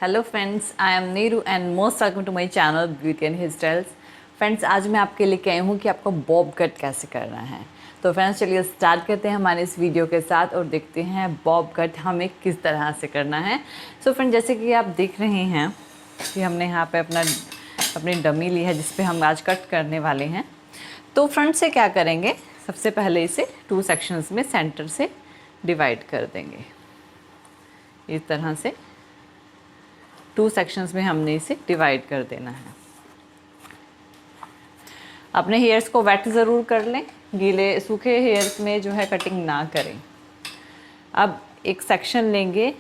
Hello friends, I am Neeru and most welcome to my channel beauty and hair styles. Friends, आज मैं आपके लिए आई हूँ कि आपको बॉब कट कैसे करना है। तो फ्रेंड्स, चलिए स्टार्ट करते हैं हमारे इस वीडियो के साथ और देखते हैं बॉब कट हमें किस तरह से करना है। सो फ्रेंड, जैसे कि आप देख रहे हैं कि हमने यहाँ पे अपनी डमी ली है जिस पे हम आज कट करने वाले हैं। तो फ्रंट से क्या करेंगे, सबसे पहले इसे 2 सेक्शंस में सेंटर से डिवाइड कर देंगे। इस तरह से 2 सेक्शंस में हमने इसे डिवाइड कर देना है। अपने हेयर्स को वेट ज़रूर कर लें, गीले सूखे हेयर्स में जो है कटिंग ना करें। अब एक सेक्शन लेंगे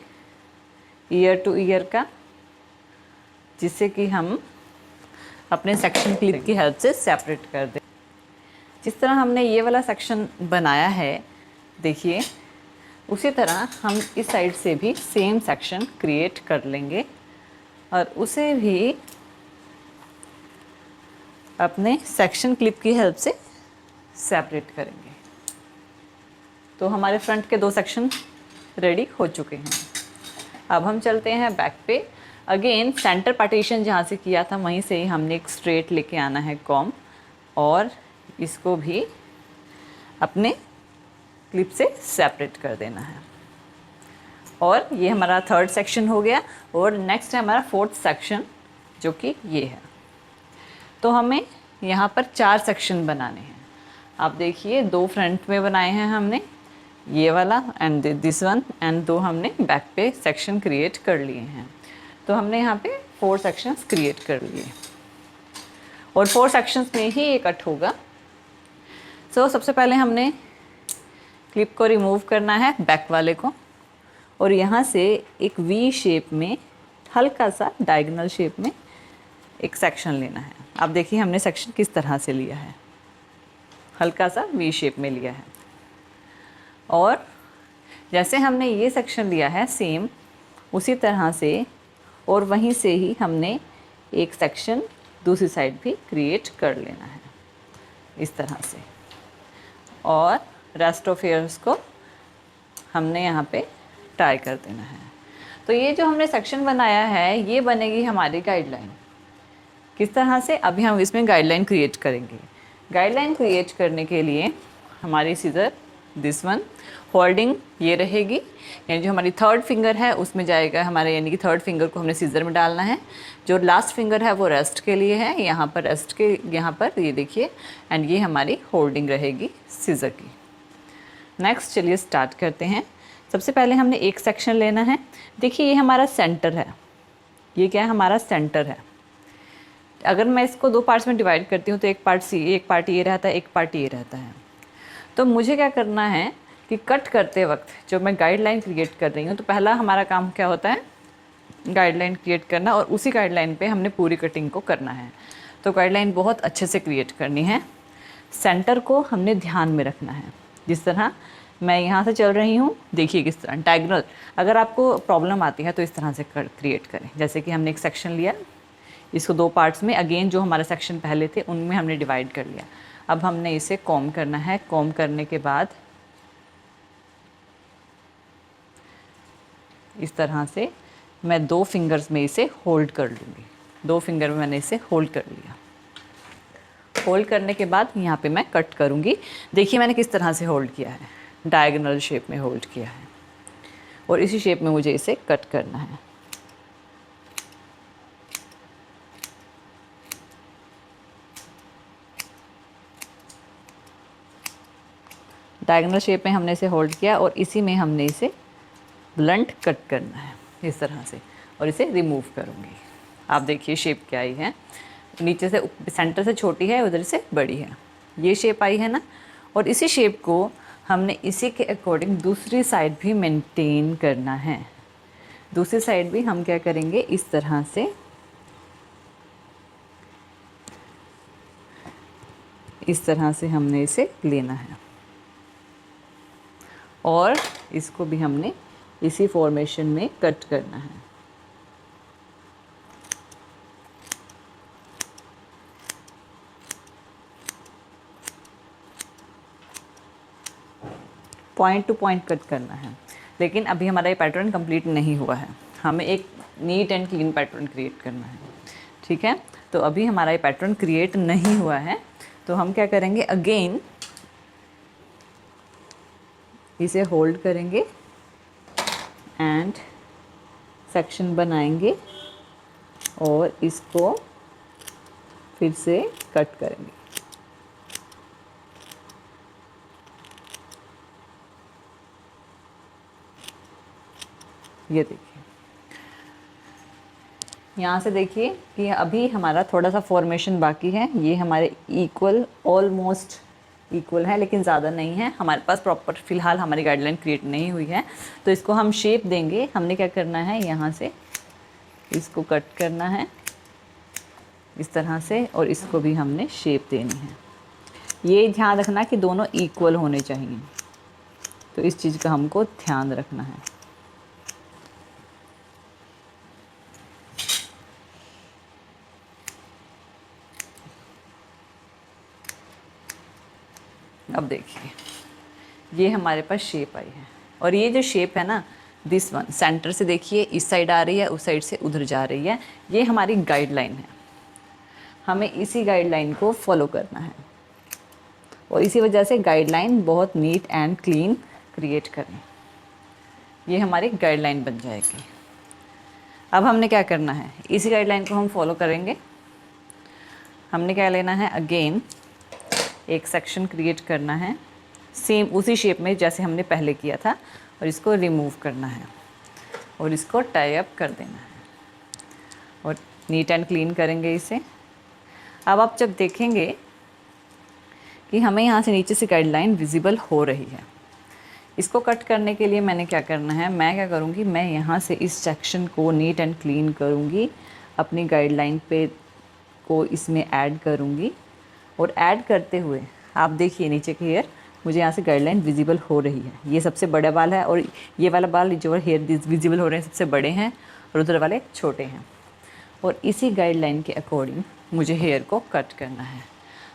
ईयर टू ईयर का, जिससे कि हम अपने सेक्शन क्लिप की हेल्प से सेपरेट कर दें। जिस तरह हमने ये वाला सेक्शन बनाया है, देखिए उसी तरह हम इस साइड से भी सेम सेक्शन क्रिएट कर लेंगे और उसे भी अपने सेक्शन क्लिप की हेल्प से सेपरेट करेंगे। तो हमारे फ्रंट के 2 सेक्शन रेडी हो चुके हैं। अब हम चलते हैं बैक पे। अगेन सेंटर पार्टीशन जहाँ से किया था वहीं से ही हमने एक स्ट्रेट लेके आना है कॉम और इसको भी अपने क्लिप से सेपरेट कर देना है। और ये हमारा 3rd सेक्शन हो गया और नेक्स्ट है हमारा 4th सेक्शन, जो कि ये है। तो हमें यहाँ पर 4 सेक्शन बनाने हैं। आप देखिए 2 फ्रंट में बनाए हैं हमने, ये वाला एंड दिस वन, एंड 2 हमने बैक पे सेक्शन क्रिएट कर लिए हैं। तो हमने यहाँ पे 4 सेक्शंस क्रिएट कर लिए और 4 सेक्शंस में ही ये कट होगा। सो सबसे पहले हमने क्लिप को रिमूव करना है, बैक वाले को, और यहाँ से एक वी शेप में, हल्का सा डायगोनल शेप में एक सेक्शन लेना है। आप देखिए हमने सेक्शन किस तरह से लिया है, हल्का सा वी शेप में लिया है। और जैसे हमने ये सेक्शन लिया है सेम उसी तरह से, और वहीं से ही हमने एक सेक्शन दूसरी साइड भी क्रिएट कर लेना है इस तरह से। और रेस्ट ऑफ हेयर्स को हमने यहाँ पे टाई कर देना है। तो ये जो हमने सेक्शन बनाया है ये बनेगी हमारी गाइडलाइन। किस तरह से, अभी हम इसमें गाइडलाइन क्रिएट करेंगे। गाइडलाइन क्रिएट करने के लिए हमारी सीज़र दिस वन, होल्डिंग ये रहेगी, यानी जो हमारी 3rd फिंगर है उसमें जाएगा हमारे, यानी कि 3rd फिंगर को हमने सीज़र में डालना है। जो लास्ट फिंगर है वो रेस्ट के लिए है, यहाँ पर रेस्ट के, यहाँ पर ये देखिए, एंड ये हमारी होल्डिंग रहेगी सीज़र की। नेक्स्ट चलिए स्टार्ट करते हैं। सबसे पहले हमने एक सेक्शन लेना है। देखिए ये हमारा सेंटर है, ये क्या है, हमारा सेंटर है। अगर मैं इसको 2 पार्ट्स में डिवाइड करती हूँ तो एक पार्ट ये रहता है, एक पार्ट ये रहता है। तो मुझे क्या करना है कि कट करते वक्त जो मैं गाइडलाइन क्रिएट कर रही हूँ, तो पहला हमारा काम क्या होता है, गाइडलाइन क्रिएट करना, और उसी गाइडलाइन पे हमने पूरी कटिंग को करना है। तो गाइडलाइन बहुत अच्छे से क्रिएट करनी है। सेंटर को हमने ध्यान में रखना है। जिस तरह मैं यहाँ से चल रही हूँ, देखिए किस तरह डायगोनल, अगर आपको प्रॉब्लम आती है तो इस तरह से क्रिएट करें। जैसे कि हमने एक सेक्शन लिया, इसको 2 पार्ट्स में, अगेन जो हमारे सेक्शन पहले थे उनमें हमने डिवाइड कर लिया। अब हमने इसे कॉम करना है। कॉम करने के बाद इस तरह से मैं 2 फिंगर्स में इसे होल्ड कर लूँगी। 2 फिंगर में मैंने इसे होल्ड कर लिया। होल्ड करने के बाद यहाँ पे मैं कट करूँगी। देखिए मैंने किस तरह से होल्ड किया है, डायगोनल शेप में होल्ड किया है, और इसी शेप में मुझे इसे कट करना है। डायगोनल शेप में हमने इसे होल्ड किया और इसी में हमने इसे ब्लंट कट करना है इस तरह से, और इसे रिमूव करूँगी। आप देखिए शेप क्या आई है, नीचे से सेंटर से छोटी है, उधर से बड़ी है, ये शेप आई है ना। और इसी शेप को हमने इसी के अकॉर्डिंग दूसरी साइड भी मेंटेन करना है। दूसरी साइड भी हम क्या करेंगे, इस तरह से, इस तरह से हमने इसे लेना है और इसको भी हमने इसी फॉर्मेशन में कट करना है। पॉइंट टू पॉइंट कट करना है। लेकिन अभी हमारा ये पैटर्न कंप्लीट नहीं हुआ है, हमें एक neat and clean pattern create करना है। ठीक है, तो अभी हमारा ये पैटर्न क्रिएट नहीं हुआ है, तो हम क्या करेंगे, अगेन इसे होल्ड करेंगे एंड सेक्शन बनाएंगे और इसको फिर से कट करेंगे। ये देखिए, यहाँ से देखिए कि अभी हमारा थोड़ा सा फॉर्मेशन बाकी है। ये हमारे इक्वल, ऑलमोस्ट इक्वल है, लेकिन ज़्यादा नहीं है। हमारे पास प्रॉपर फ़िलहाल हमारी गाइडलाइन क्रिएट नहीं हुई है, तो इसको हम शेप देंगे। हमने क्या करना है, यहाँ से इसको कट करना है इस तरह से, और इसको भी हमने शेप देनी है। ये ध्यान रखना कि दोनों इक्वल होने चाहिए, तो इस चीज़ का हमको ध्यान रखना है। अब देखिए, ये हमारे पास शेप आई है, और ये जो शेप है ना, दिस वन सेंटर से देखिए इस साइड आ रही है, उस साइड से उधर जा रही है। ये हमारी गाइडलाइन है, हमें इसी गाइडलाइन को फॉलो करना है, और इसी वजह से गाइडलाइन बहुत नीट एंड क्लीन क्रिएट करें। ये हमारी गाइडलाइन बन जाएगी। अब हमने क्या करना है, इसी गाइडलाइन को हम फॉलो करेंगे। हमने क्या लेना है, अगेन एक सेक्शन क्रिएट करना है सेम उसी शेप में जैसे हमने पहले किया था, और इसको रिमूव करना है और इसको टाई अप कर देना है, और नीट एंड क्लीन करेंगे इसे। अब आप जब देखेंगे कि हमें यहाँ से नीचे से गाइडलाइन विजिबल हो रही है, इसको कट करने के लिए मैंने क्या करना है, मैं क्या करूँगी, मैं यहाँ से इस सेक्शन को नीट एंड क्लीन करूँगी, अपनी गाइडलाइन पे को इसमें ऐड करूँगी, और ऐड करते हुए आप देखिए नीचे के हेयर मुझे यहाँ से गाइडलाइन विजिबल हो रही है। ये सबसे बड़ा बाल है, और ये वाला बाल जो हेयर विजिबल हो रहे हैं सबसे बड़े हैं, और उधर वाले छोटे हैं, और इसी गाइडलाइन के अकॉर्डिंग मुझे हेयर को कट करना है।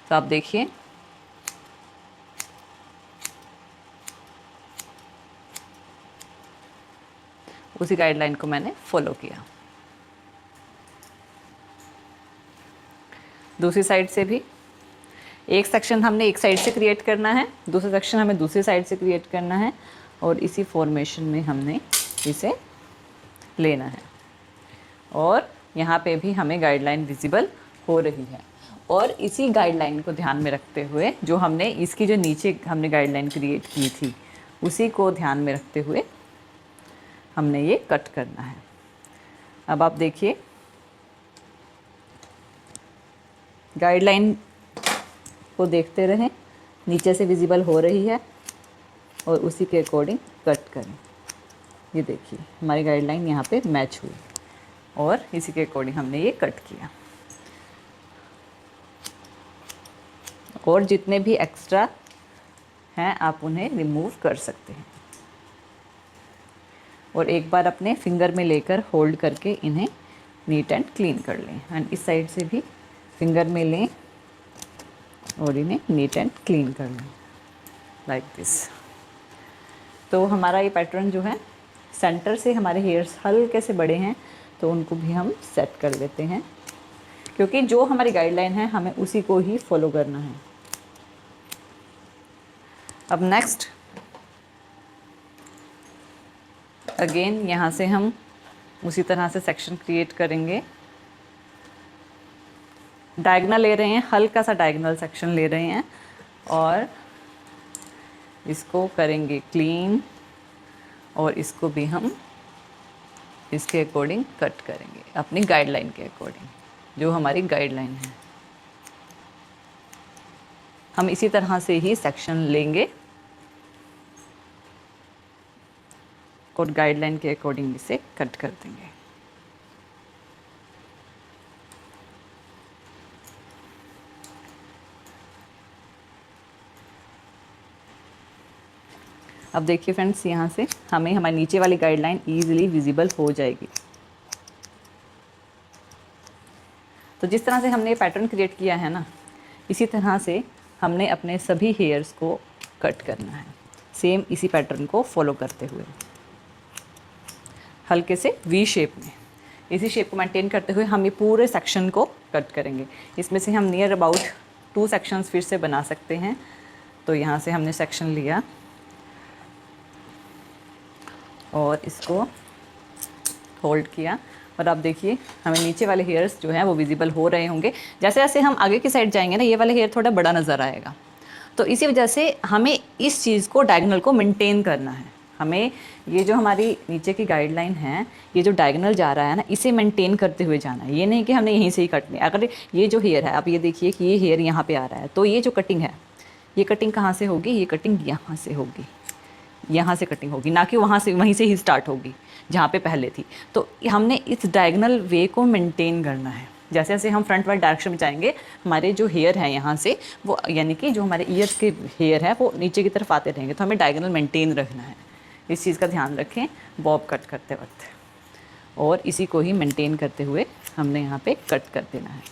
तो आप देखिए, उसी गाइडलाइन को मैंने फॉलो किया। दूसरी साइड से भी एक सेक्शन हमने एक साइड से क्रिएट करना है, दूसरा सेक्शन हमें दूसरी साइड से क्रिएट करना है, और इसी फॉर्मेशन में हमने इसे लेना है, और यहाँ पे भी हमें गाइडलाइन विजिबल हो रही है। और इसी गाइडलाइन को ध्यान में रखते हुए, जो हमने इसकी जो नीचे हमने गाइडलाइन क्रिएट की थी, उसी को ध्यान में रखते हुए हमने ये कट करना है। अब आप देखिए, गाइडलाइन को देखते रहें, नीचे से विजिबल हो रही है, और उसी के अकॉर्डिंग कट करें। ये देखिए, हमारी गाइडलाइन यहाँ पे मैच हुई, और इसी के अकॉर्डिंग हमने ये कट किया। और जितने भी एक्स्ट्रा हैं आप उन्हें रिमूव कर सकते हैं, और एक बार अपने फिंगर में लेकर होल्ड करके इन्हें नीट एंड क्लीन कर लें। एंड इस साइड से भी फिंगर में लें और इन्हें नीट एंड क्लीन कर लें, लाइक दिस। तो हमारा ये पैटर्न जो है, सेंटर से हमारे हेयर्स हल्के से बड़े हैं, तो उनको भी हम सेट कर लेते हैं, क्योंकि जो हमारी गाइडलाइन है हमें उसी को ही फॉलो करना है। अब नेक्स्ट अगेन यहाँ से हम उसी तरह से सेक्शन क्रिएट करेंगे। डायगोनल ले रहे हैं, हल्का सा डायगोनल सेक्शन ले रहे हैं, और इसको करेंगे क्लीन, और इसको भी हम इसके अकॉर्डिंग कट करेंगे, अपनी गाइडलाइन के अकॉर्डिंग, जो हमारी गाइडलाइन है। हम इसी तरह से ही सेक्शन लेंगे और गाइडलाइन के अकॉर्डिंग इसे कट कर देंगे। अब देखिए फ्रेंड्स, यहाँ से हमें हमारी नीचे वाली गाइडलाइन ईजिली विजिबल हो जाएगी। तो जिस तरह से हमने ये पैटर्न क्रिएट किया है ना, इसी तरह से हमने अपने सभी हेयर्स को कट करना है, सेम इसी पैटर्न को फॉलो करते हुए, हल्के से वी शेप में। इसी शेप को मेंटेन करते हुए हम ये पूरे सेक्शन को कट करेंगे। इसमें से हम नियर अबाउट 2 सेक्शंस फिर से बना सकते हैं। तो यहाँ से हमने सेक्शन लिया और इसको होल्ड किया और अब देखिए हमें नीचे वाले हेयर्स जो हैं वो विजिबल हो रहे होंगे। जैसे जैसे हम आगे की साइड जाएंगे ना, ये वाला हेयर थोड़ा बड़ा नज़र आएगा। तो इसी वजह से हमें इस चीज़ को, डायगोनल को मेंटेन करना है। हमें ये जो हमारी नीचे की गाइडलाइन है, ये जो डायगोनल जा रहा है ना, इसे मेंटेन करते हुए जाना है। ये नहीं कि हमने यहीं से ही कटनी। अगर ये जो हेयर है, आप ये देखिए कि ये हेयर यहाँ पे आ रहा है, तो ये जो कटिंग है, ये कटिंग कहाँ से होगी? ये कटिंग यहाँ से होगी, यहाँ से कटिंग होगी, ना कि वहाँ से, वहीं से ही स्टार्ट होगी जहाँ पे पहले थी। तो हमने इस डायगोनल वे को मेंटेन करना है। जैसे जैसे हम फ्रंट वाले डायरेक्शन में जाएंगे, हमारे जो हेयर है यहाँ से वो, यानी कि जो हमारे ईयर्स के हेयर है वो नीचे की तरफ आते रहेंगे। तो हमें डायगोनल मेंटेन रखना है। इस चीज़ का ध्यान रखें बॉब कट करते वक्त, और इसी को ही मेंटेन करते हुए हमने यहाँ पे कट कर देना है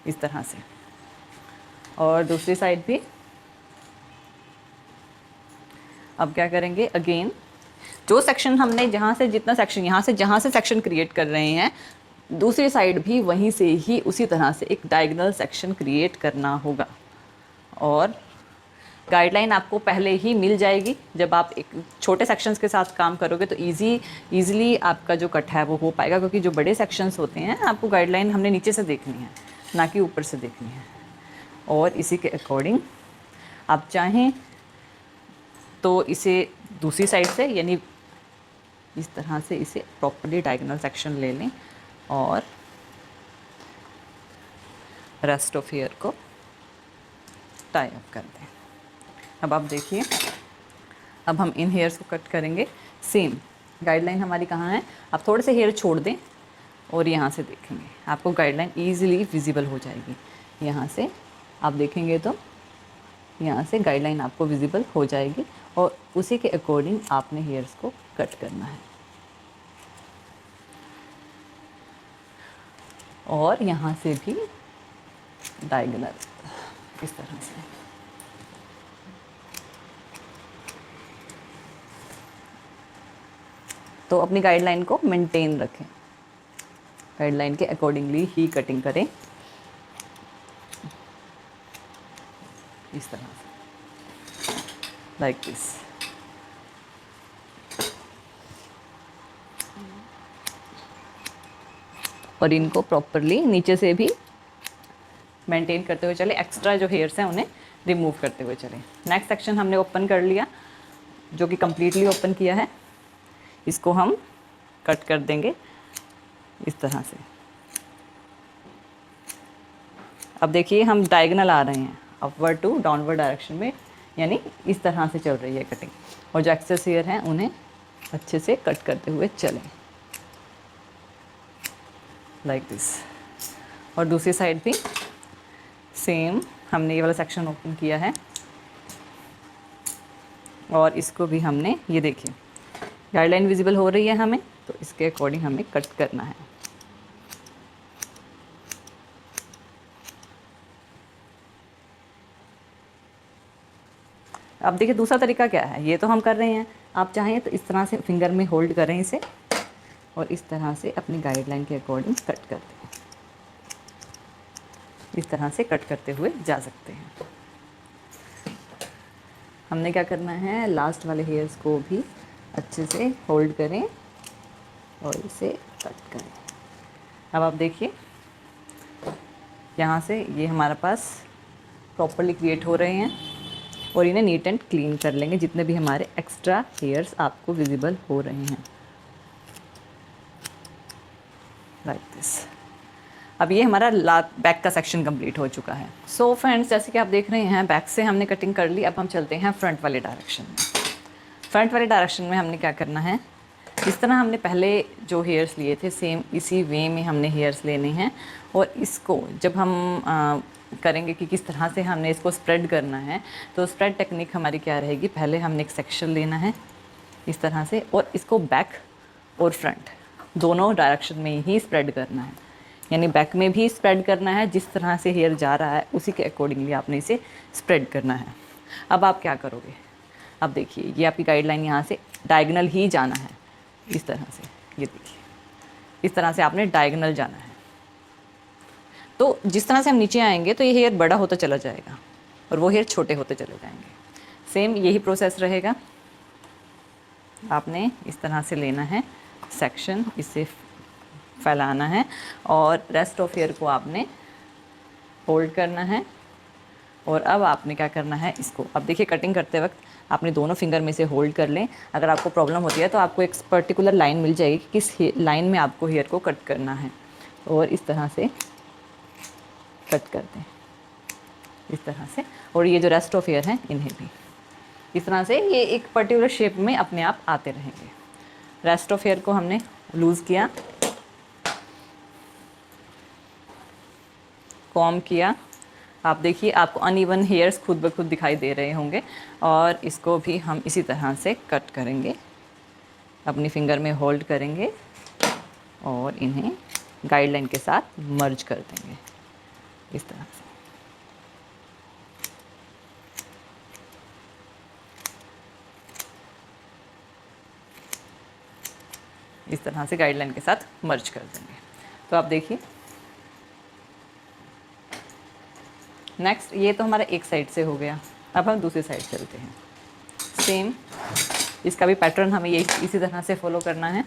इस तरह से। और दूसरी साइड भी अब क्या करेंगे, अगेन जो सेक्शन हमने जहाँ से, जितना सेक्शन यहाँ से, जहाँ से सेक्शन क्रिएट कर रहे हैं, दूसरी साइड भी वहीं से ही उसी तरह से एक डायगोनल सेक्शन क्रिएट करना होगा। और गाइडलाइन आपको पहले ही मिल जाएगी। जब आप एक छोटे सेक्शंस के साथ काम करोगे तो ईज़िली आपका जो कट है वो हो पाएगा, क्योंकि जो बड़े सेक्शंस होते हैं आपको गाइडलाइन हमने नीचे से देखनी है, ना कि ऊपर से देखनी है। और इसी के अकॉर्डिंग आप चाहें तो इसे दूसरी साइड से, यानी इस तरह से इसे प्रॉपर्ली डायगोनल सेक्शन ले लें और रेस्ट ऑफ हेयर को टाई अप कर दें। अब आप देखिए, अब हम इन हेयर्स को कट करेंगे। सेम गाइडलाइन हमारी कहाँ है, आप थोड़े से हेयर छोड़ दें और यहाँ से देखेंगे, आपको गाइडलाइन ईजिली विजिबल हो जाएगी। यहाँ से आप देखेंगे तो यहाँ से गाइडलाइन आपको विजिबल हो जाएगी, और उसी के अकॉर्डिंग आपने हेयर्स को कट करना है। और यहाँ से भी डायगोनल इस तरह से। तो अपनी गाइडलाइन को मेंटेन रखें, गाइडलाइन के अकॉर्डिंगली ही कटिंग करें इस तरह से, लाइक दिस। और इनको प्रॉपरली नीचे से भी मेंटेन करते हुए चले, एक्स्ट्रा जो हेयर्स हैं उन्हें रिमूव करते हुए चलें। नेक्स्ट सेक्शन हमने ओपन कर लिया, जो कि कम्प्लीटली ओपन किया है। इसको हम कट कर देंगे इस तरह से। अब देखिए हम डायगोनल आ रहे हैं, अपवर्ड टू डाउनवर्ड डायरेक्शन में, यानी इस तरह से चल रही है कटिंग। और जो एक्सेस हेयर हैं उन्हें अच्छे से कट करते हुए चलें, लाइक दिस। और दूसरी साइड भी सेम, हमने ये वाला सेक्शन ओपन किया है और इसको भी हमने, ये देखिए गाइडलाइन विजिबल हो रही है हमें, तो इसके अकॉर्डिंग हमें कट करना है। अब देखिए दूसरा तरीका क्या है, ये तो हम कर रहे हैं, आप चाहें तो इस तरह से फिंगर में होल्ड करें इसे और इस तरह से अपनी गाइडलाइन के अकॉर्डिंग कट करते हैं। इस तरह से कट करते हुए जा सकते हैं। हमने क्या करना है, लास्ट वाले हेयर्स को भी अच्छे से होल्ड करें और इसे कट करें। अब आप देखिए यहाँ से ये हमारे पास प्रॉपरली क्रिएट हो रहे हैं, और इन्हें नीट एंड क्लीन कर लेंगे जितने भी हमारे एक्स्ट्रा हेयर्स आपको विजिबल हो रहे हैं, लाइक दिस। अब ये हमारा बैक का सेक्शन कंप्लीट हो चुका है। सो फ्रेंड्स, जैसे कि आप देख रहे हैं बैक से हमने कटिंग कर ली। अब हम चलते हैं फ्रंट वाले डायरेक्शन में। फ्रंट वाले डायरेक्शन में हमने क्या करना है, इस तरह हमने पहले जो हेयर्स लिए थे सेम इसी वे में हमने हेयर्स लेने हैं, और इसको जब हम करेंगे कि किस तरह से हमने इसको स्प्रेड करना है, तो स्प्रेड टेक्निक हमारी क्या रहेगी, पहले हमने एक सेक्शन लेना है इस तरह से, और इसको बैक और फ्रंट दोनों डायरेक्शन में ही स्प्रेड करना है। यानी बैक में भी स्प्रेड करना है, जिस तरह से हेयर जा रहा है उसी के अकॉर्डिंगली आपने इसे स्प्रेड करना है। अब आप क्या करोगे, अब देखिए ये आपकी गाइडलाइन यहाँ से डायगोनल ही जाना है इस तरह से, ये देखिए, इस तरह से आपने डायगोनल जाना है। तो जिस तरह से हम नीचे आएंगे तो ये हेयर बड़ा होता चला जाएगा और वो हेयर छोटे होते चले जाएंगे। सेम यही प्रोसेस रहेगा। आपने इस तरह से लेना है सेक्शन, इसे फैलाना है और रेस्ट ऑफ हेयर को आपने होल्ड करना है। और अब आपने क्या करना है, इसको अब देखिए कटिंग करते वक्त आपने दोनों फिंगर में से होल्ड कर लें। अगर आपको प्रॉब्लम होती है तो आपको एक पर्टिकुलर लाइन मिल जाएगी कि किस लाइन में आपको हेयर को कट करना है, और इस तरह से कट कर दें, इस तरह से। और ये जो रेस्ट ऑफ हेयर हैं इन्हें भी इस तरह से ये एक पर्टिकुलर शेप में अपने आप आते रहेंगे। रेस्ट ऑफ हेयर को हमने लूज़ किया, कॉम्ब किया। आप देखिए आपको अनइवन हेयर्स खुद ब खुद दिखाई दे रहे होंगे, और इसको भी हम इसी तरह से कट करेंगे। अपनी फिंगर में होल्ड करेंगे और इन्हें गाइडलाइन के साथ मर्ज कर देंगे इस तरह से। इस तरह से गाइडलाइन के साथ मर्ज कर देंगे। तो आप देखिए नेक्स्ट, ये तो हमारा एक साइड से हो गया। अब हम दूसरी साइड चलते हैं। सेम इसका भी पैटर्न हमें ये इसी तरह से फॉलो करना है।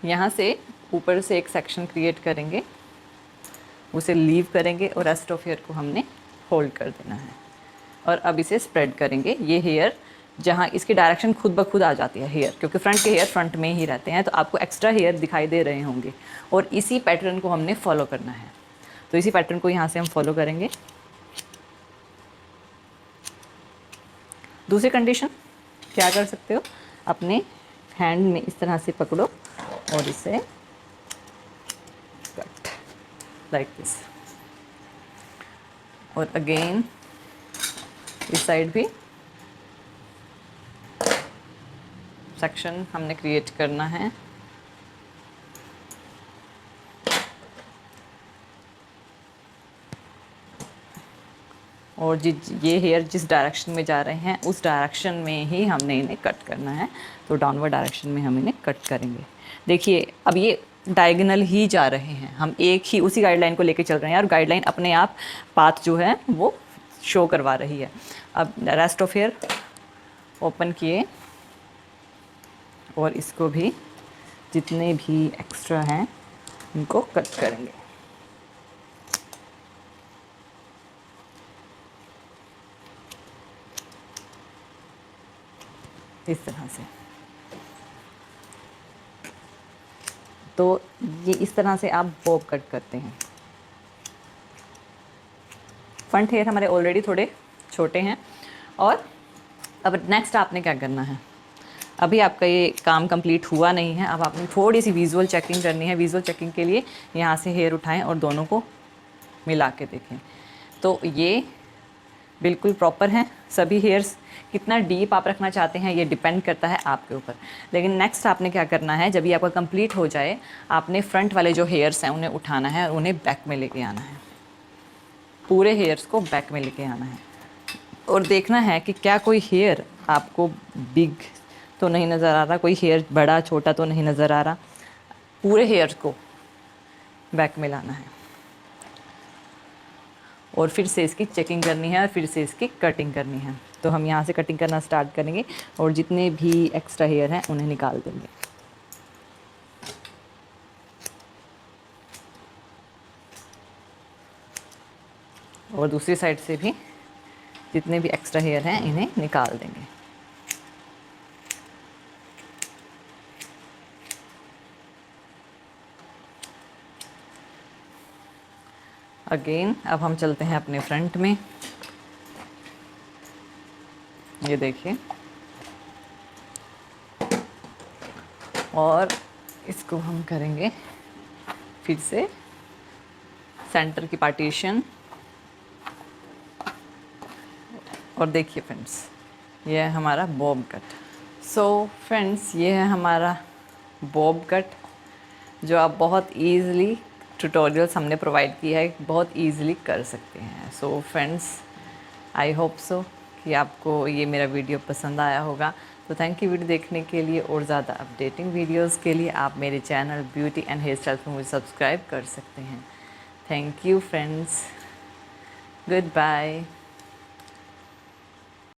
यहाँ से ऊपर से एक सेक्शन क्रिएट करेंगे, उसे लीव करेंगे और रेस्ट ऑफ हेयर को हमने होल्ड कर देना है। और अब इसे स्प्रेड करेंगे। ये हेयर जहाँ इसकी डायरेक्शन खुद ब खुद आ जाती है हेयर, क्योंकि फ्रंट के हेयर फ्रंट में ही रहते हैं, तो आपको एक्स्ट्रा हेयर दिखाई दे रहे होंगे और इसी पैटर्न को हमने फॉलो करना है। तो इसी पैटर्न को यहाँ से हम फॉलो करेंगे। दूसरी कंडीशन क्या कर सकते हो, अपने हैंड में इस तरह से पकड़ो और इसे कट लाइक दिस। और अगेन इस साइड भी सेक्शन हमने क्रिएट करना है। और ये हेयर जिस डायरेक्शन में जा रहे हैं उस डायरेक्शन में ही हमने इन्हें कट करना है। तो डाउनवर्ड डायरेक्शन में हम इन्हें कट करेंगे। देखिए अब ये डायगोनल ही जा रहे हैं, हम एक ही उसी गाइडलाइन को लेके चल रहे हैं और गाइडलाइन अपने आप पाथ जो है वो शो करवा रही है। अब रेस्ट ऑफ हेयर ओपन किए और इसको भी जितने भी एक्स्ट्रा हैं इनको कट करेंगे। इस तरह से। तो ये इस तरह से आप बॉब कट करते हैं। फ्रंट हेयर हमारे ऑलरेडी थोड़े छोटे हैं। और अब नेक्स्ट आपने क्या करना है, अभी आपका ये काम कंप्लीट हुआ नहीं है। अब आपने थोड़ी सी विजुअल चेकिंग करनी है। विजुअल चेकिंग के लिए यहाँ से हेयर उठाएं और दोनों को मिला के देखें। तो ये बिल्कुल प्रॉपर हैं सभी हेयर्स। कितना डीप आप रखना चाहते हैं ये डिपेंड करता है आपके ऊपर। लेकिन नेक्स्ट आपने क्या करना है, जब ये आपका कंप्लीट हो जाए आपने फ्रंट वाले जो हेयर्स हैं उन्हें उठाना है और उन्हें बैक में लेके आना है। पूरे हेयर्स को बैक में लेके आना है और देखना है कि क्या कोई हेयर आपको बिग तो नहीं नज़र आ रहा, कोई हेयर बड़ा छोटा तो नहीं नज़र आ रहा। पूरे हेयर्स को बैक में लाना है और फिर से इसकी चेकिंग करनी है और फिर से इसकी कटिंग करनी है। तो हम यहाँ से कटिंग करना स्टार्ट करेंगे और जितने भी एक्स्ट्रा हेयर हैं उन्हें निकाल देंगे। और दूसरी साइड से भी जितने भी एक्स्ट्रा हेयर हैं इन्हें निकाल देंगे। अगेन अब हम चलते हैं अपने फ्रंट में। ये देखिए, और इसको हम करेंगे फिर से सेंटर की पार्टीशन। और देखिए फ्रेंड्स, ये है हमारा बॉब कट। सो फ्रेंड्स, ये है हमारा बॉब कट जो आप बहुत ईज़िली ट्यूटोरियल्स हमने प्रोवाइड किया है, बहुत ईज़िली कर सकते हैं। So friends, I hope so कि आपको ये मेरा वीडियो पसंद आया होगा। तो थैंक यू वीडियो देखने के लिए, और ज़्यादा अपडेटिंग वीडियोस के लिए आप मेरे channel beauty and hair style पर मुझे सब्सक्राइब कर सकते हैं। Thank you friends, good bye.